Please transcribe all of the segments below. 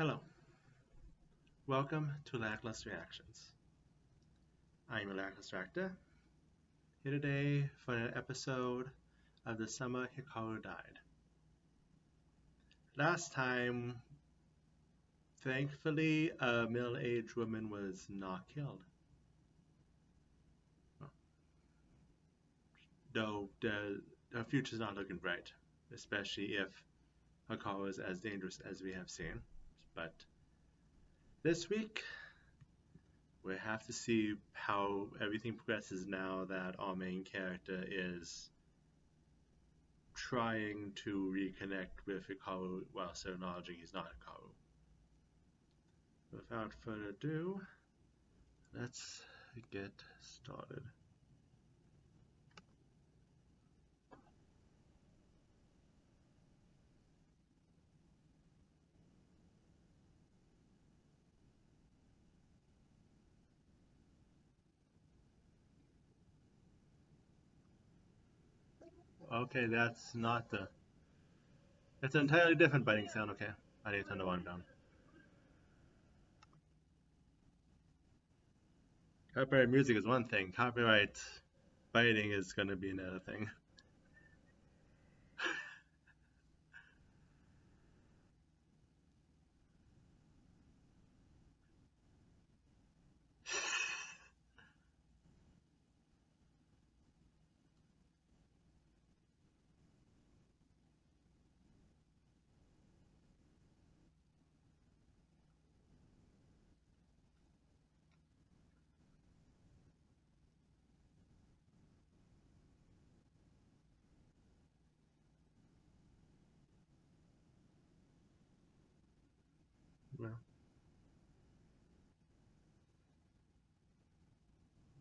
Hello, welcome to Lackluster Reactions. I'm your Lackluster actor, here today for an episode of The Summer Hikaru Died. Last time, thankfully, a middle-aged woman was not killed. Though her future's not looking bright, especially if Hikaru is as dangerous as we have seen. But this week, we have to see how everything progresses now that our main character is trying to reconnect with Hikaru while still acknowledging he's not Hikaru. Without further ado, let's get started. Okay, that's not the. It's an entirely different biting sound. Okay, I need to turn the volume down. Copyright music is one thing. Copyright biting is going to be another thing. Well,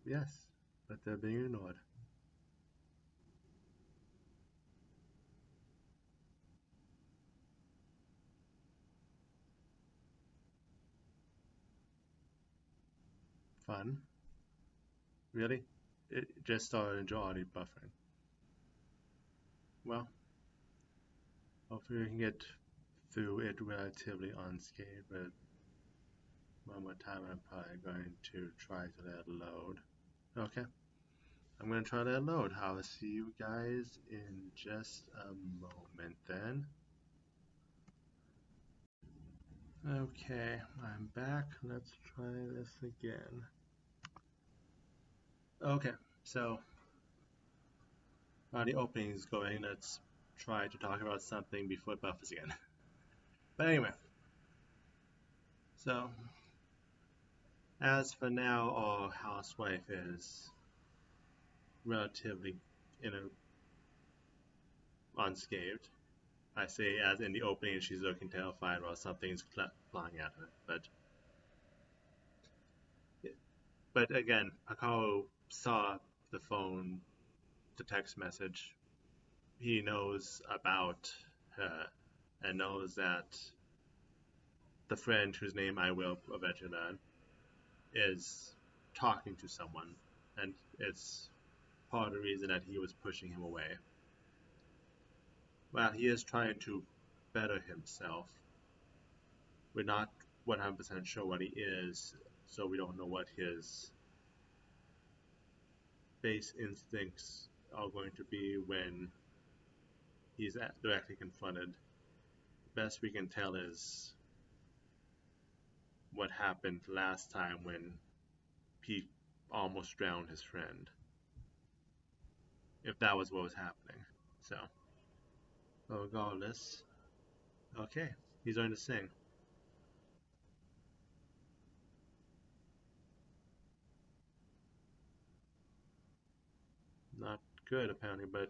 yes, but they're being ignored. Fun. Really? It just started enjoying buffering. Well, hopefully we can get through it relatively unscathed, but one more time I'm probably going to try to let it load. Okay, I'm going to try to let it load. I'll see you guys in just a moment then. Okay, I'm back. Let's try this again. Okay, so while the opening is going, let's try to talk about something before it buffers again. But anyway, so as for now, our housewife is relatively unscathed. I say as in the opening she's looking terrified while something's flying at her. But again, Hikaru saw the phone, the text message. He knows about her and knows that the friend whose name I will eventually learn is talking to someone, and it's part of the reason that he was pushing him away. While he is trying to better himself, we're not 100% sure what he is, so we don't know what his base instincts are going to be when he's directly confronted. Best we can tell is what happened last time when Pete almost drowned his friend. If that was what was happening. So, regardless, okay, he's going to sing. Not good, apparently, but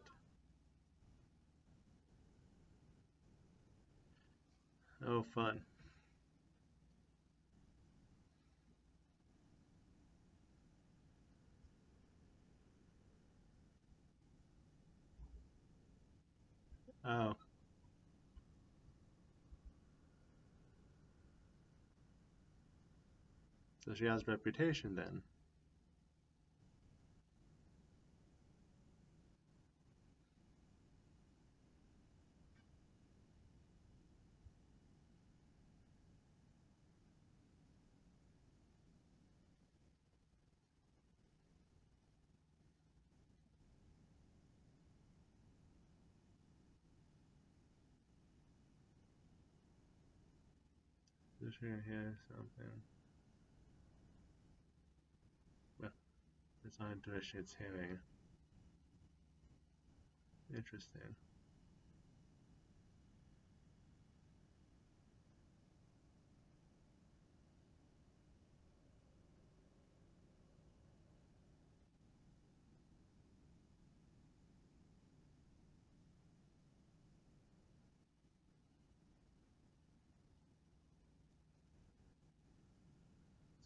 oh, fun. Oh, so she has reputation then. Just hear something. Well, it's not intuition, it's hearing. Interesting.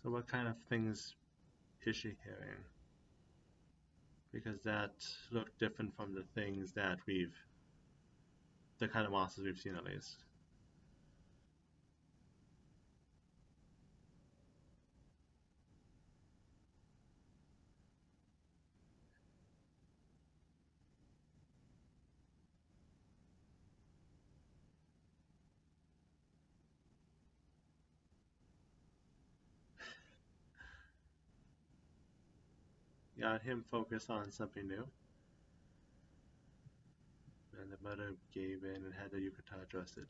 So what kind of things is she hearing? Because that looked different from the things that the kind of monsters we've seen at least. Got him focused on something new, and the mother gave in and had the yukata adjusted.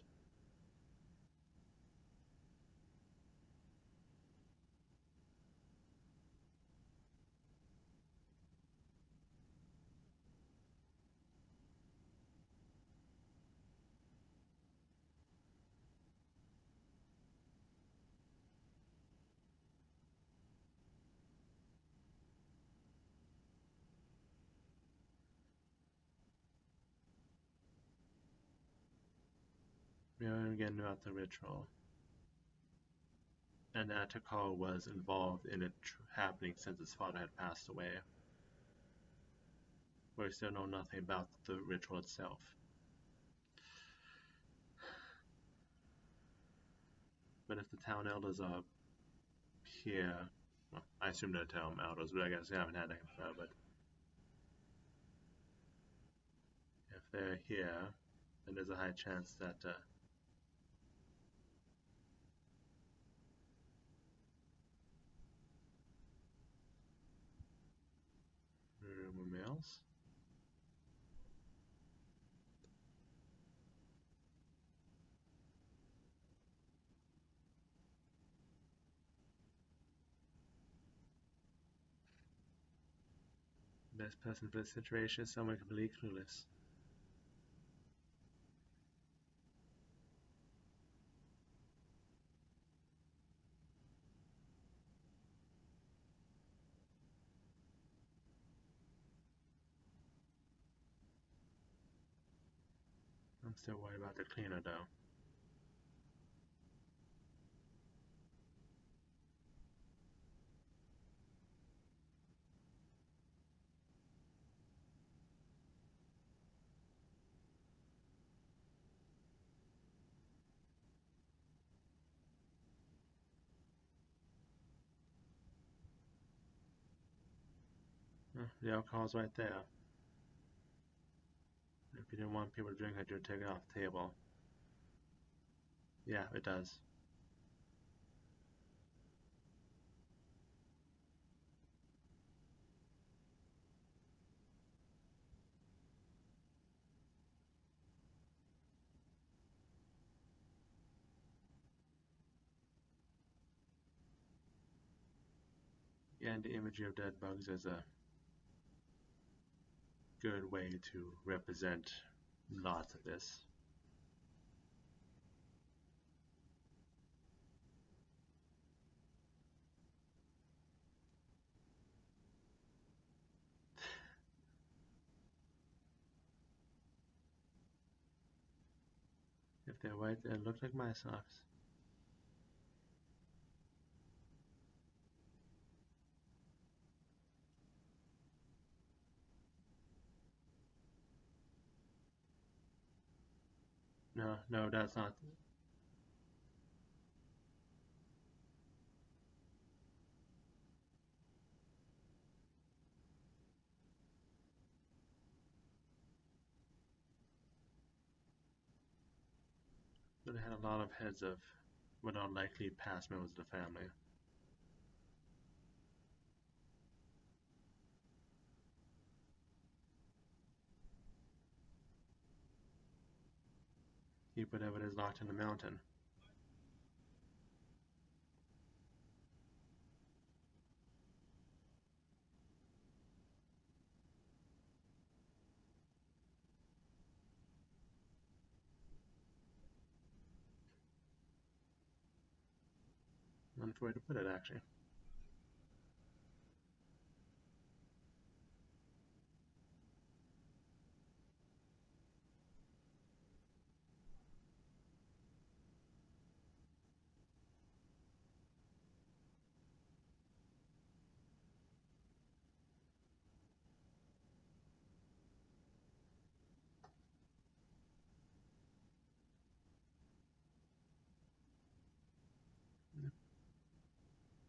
We learn again about the ritual, and that Takao was involved in it happening since his father had passed away. We still know nothing about the ritual itself. But if the town elders are here, well, I assume they're town elders, but I guess they haven't had that info. But if they're here, then there's a high chance that rumor mills. Best person for the situation is someone completely clueless. I'm still worried about the cleaner though. The alcohol's right there. If you didn't want people to drink it, you'd take it off the table. Yeah, it does. Yeah, and the imagery of dead bugs is a good way to represent lots of this. If they're white, they look like my socks. No, no, that's not. But they had a lot of heads of what are likely past members of the family. Keep whatever it is locked in the mountain. way to put it, actually.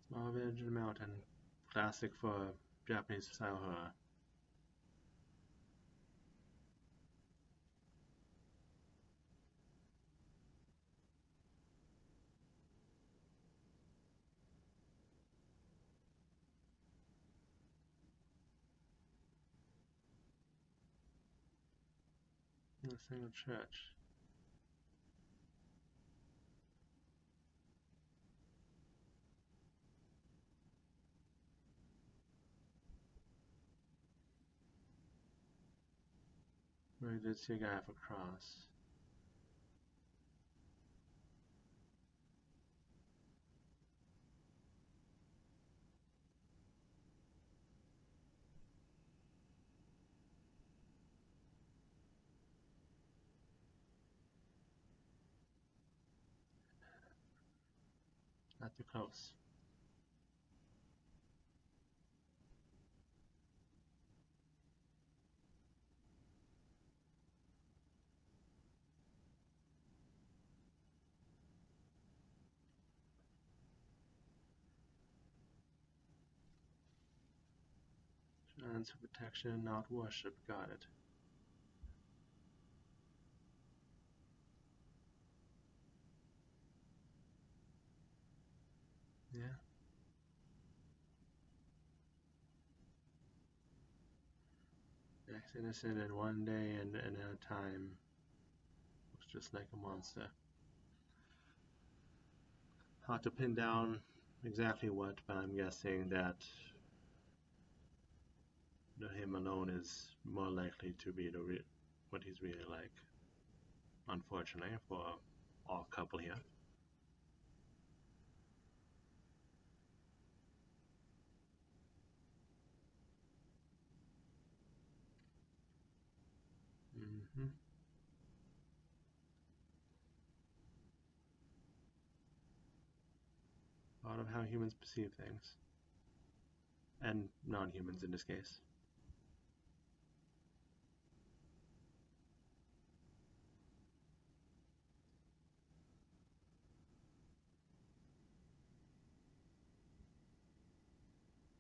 Small village in the mountain. Classic for Japanese style horror. In a single church. Where did see a guy have a cross? Not too close. Answer protection, not worship. Got it. Yeah. Acts innocent in one day and at a time. Looks just like a monster. Hard to pin down exactly what, but I'm guessing that him alone is more likely to be what he's really like. Unfortunately for our couple here. Mm-hmm. Part of how humans perceive things. And non-humans in this case.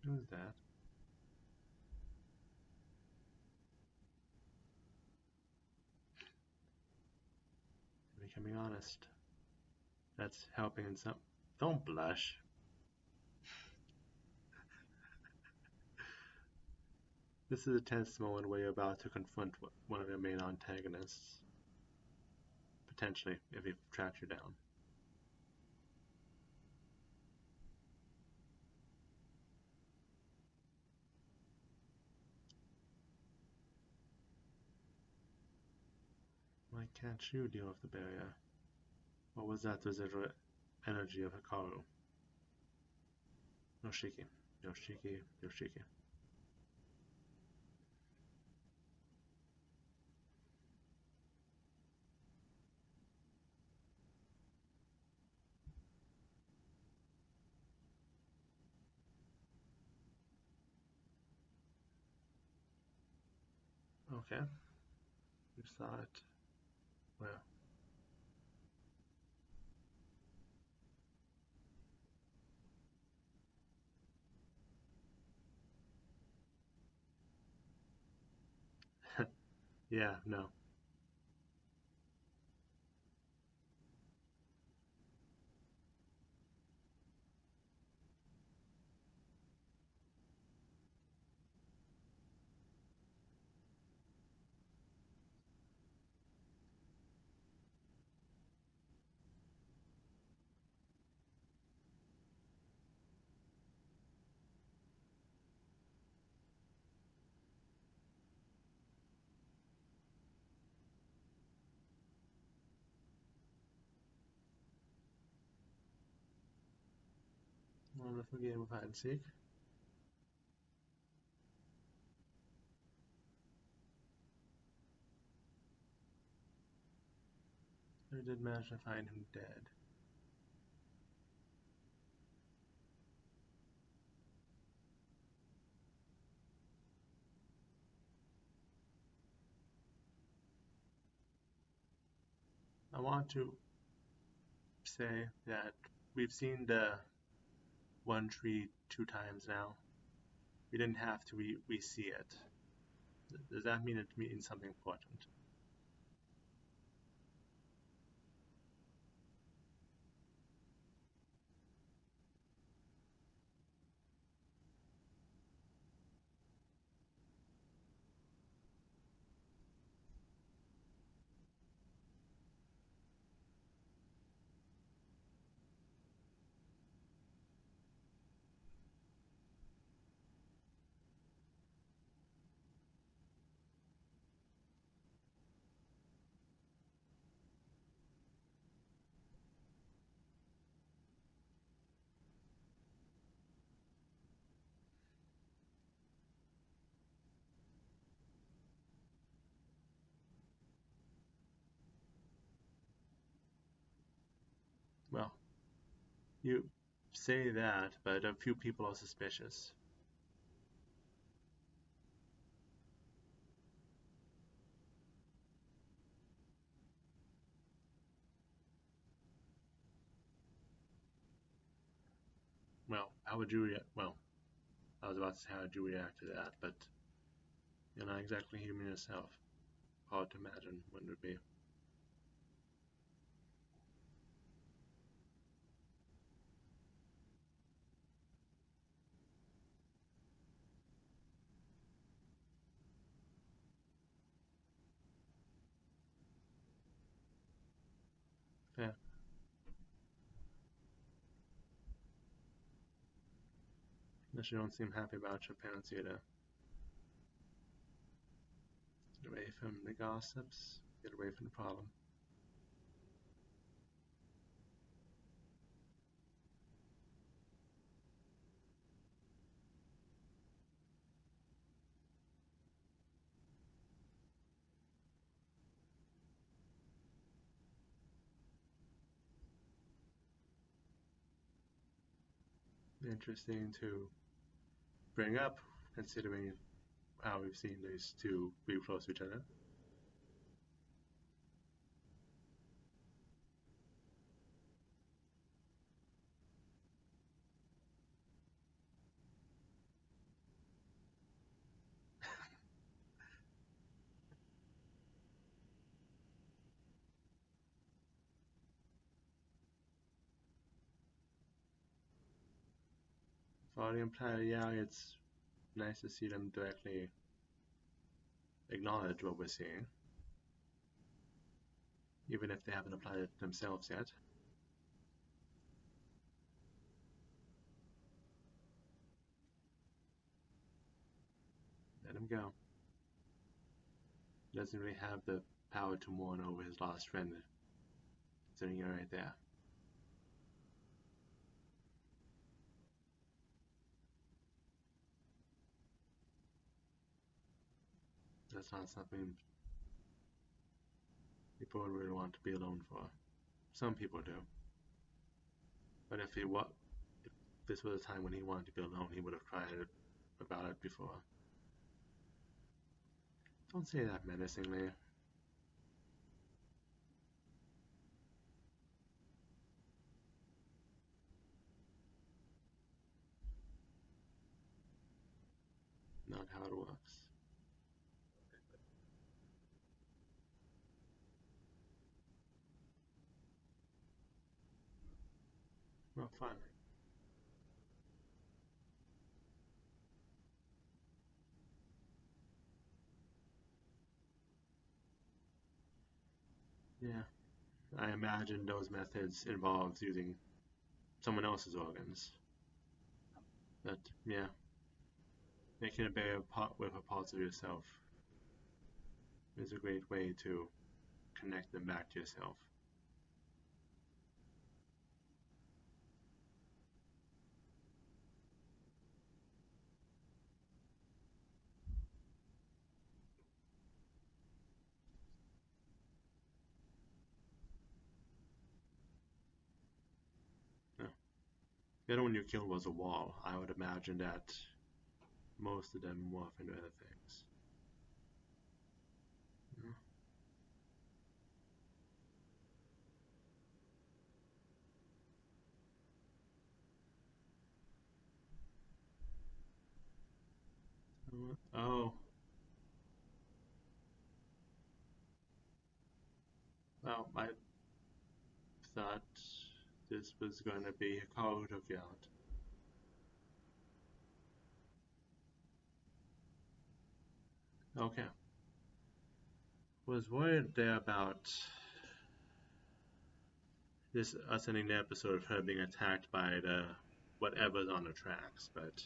Who's that? Becoming honest. That's helping in some. Don't blush. This is a tense moment where you're about to confront one of your main antagonists. Potentially, if he tracks you down. Why can't you deal with the barrier? What was that residual energy of Hikaru? Yoshiki. Yoshiki. Yoshiki. Okay. You saw it. Well. Yeah, no. wonderful game of hide and seek. I did manage to find him dead. I want to say that we've seen the one tree 2 times now. We didn't have to re-see it. Does that mean it means something important? Well, you say that, but a few people are suspicious. Well, how would you react? Well, I was about to say how would you react to that, but you're not exactly human yourself. Hard to imagine what it would be. Yeah, unless you don't seem happy about your parents either. Get away from the gossips, get away from the problem. Interesting to bring up, considering how we've seen these two be close to each other. For the implied, yeah, it's nice to see them directly acknowledge what we're seeing, even if they haven't applied it themselves yet. Let him go. He doesn't really have the power to mourn over his lost friend, sitting right there. That's not something people would really want to be alone for. Some people do. But if this was a time when he wanted to be alone, he would have cried about it before. Don't say that menacingly. Not how it works. Well, fine. Yeah. I imagine those methods involves using someone else's organs. But yeah, making a barrier with a part of yourself is a great way to connect them back to yourself. 。 . 。 . 。 . 。 . 。 . . . . 。 . 。 . 。 . 。 . . . 。 . . . . . . . . . . . . . . . . . . . . . . 。 . . . . . . . . The other one you killed was a wall. I would imagine that most of them morph into other things. Yeah. Oh, well, I thought this was going to be Hikaru who took you out. Okay. Was worried there about this us ending the episode of her being attacked by the whatever's on the tracks, but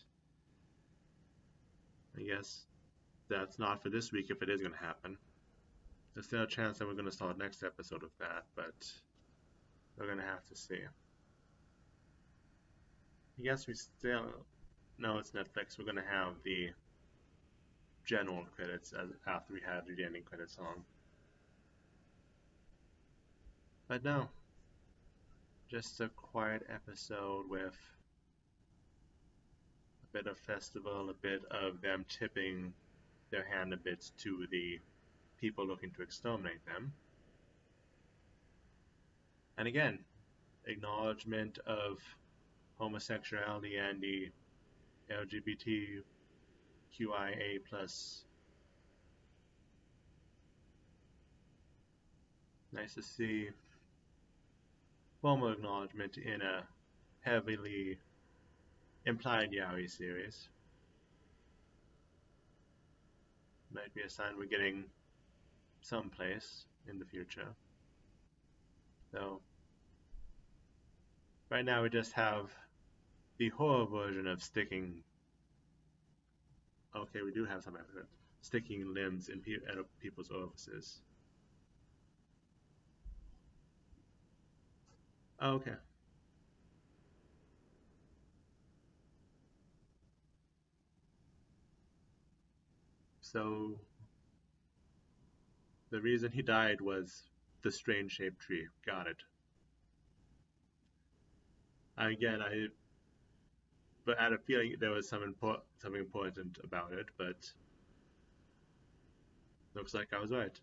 I guess that's not for this week if it is going to happen. There's still a chance that we're going to start next episode of that, but we're going to have to see. I guess we still know it's Netflix. We're going to have the general credits after we had the ending credits song. But no, just a quiet episode with a bit of festival, a bit of them tipping their hand a bit to the people looking to exterminate them. And again, acknowledgement of homosexuality and the LGBTQIA plus. Nice to see formal acknowledgement in a heavily implied Yoai series. Might be a sign we're getting someplace in the future. So right now we just have the horror version of sticking. Okay, we do have some evidence. Sticking limbs in people's orifices. Okay. So the reason he died was the strange shaped tree. Got it. Again, but I had a feeling there was something important about it, but looks like I was right.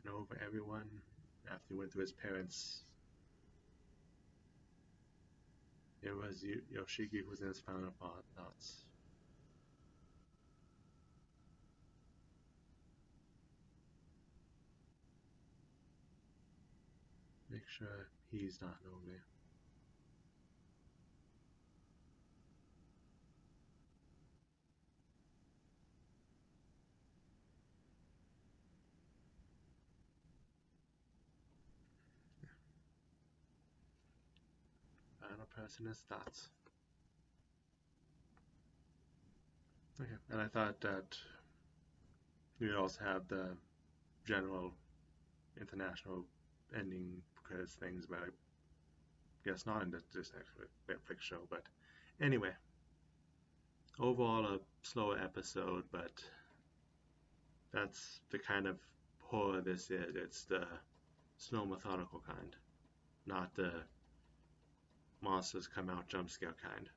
And over everyone, after he went to his parents, it was Yoshiki who was in his final thoughts. Make sure he's not lonely. Final person is thoughts. Okay, and I thought that we would also have the general international ending credits things, but I guess not in this Netflix show. But anyway, overall a slower episode, but that's the kind of horror this is. It's the slow, methodical kind, not the monsters come out jump scare kind.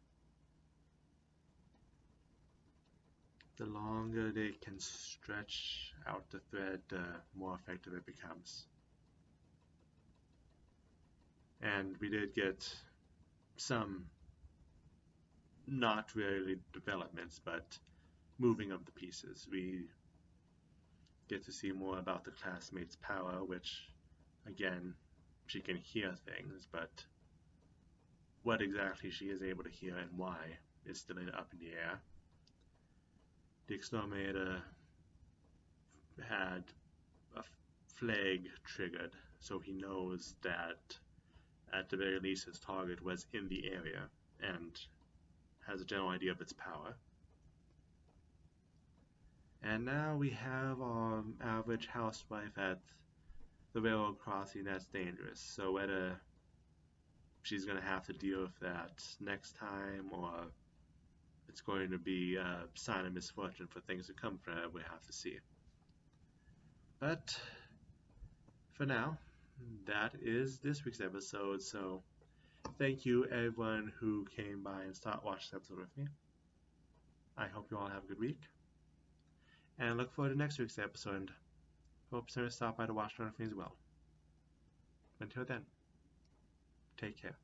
The longer they can stretch out the thread, the more effective it becomes. And we did get some not really developments, but moving of the pieces. We get to see more about the classmate's power, which, again, she can hear things, but what exactly she is able to hear and why is still up in the air. The exterminator had a flag triggered, so he knows that at the very least his target was in the area and has a general idea of its power. And now we have our average housewife at the railroad crossing that's dangerous. So whether she's going to have to deal with that next time, or it's going to be a sign of misfortune for things to come from her. We have to see. But for now, that is this week's episode. So thank you everyone who came by and watched this episode with me. I hope you all have a good week. And look forward to next week's episode. Hope someone stop by to watch one with me as well. Until then, take care.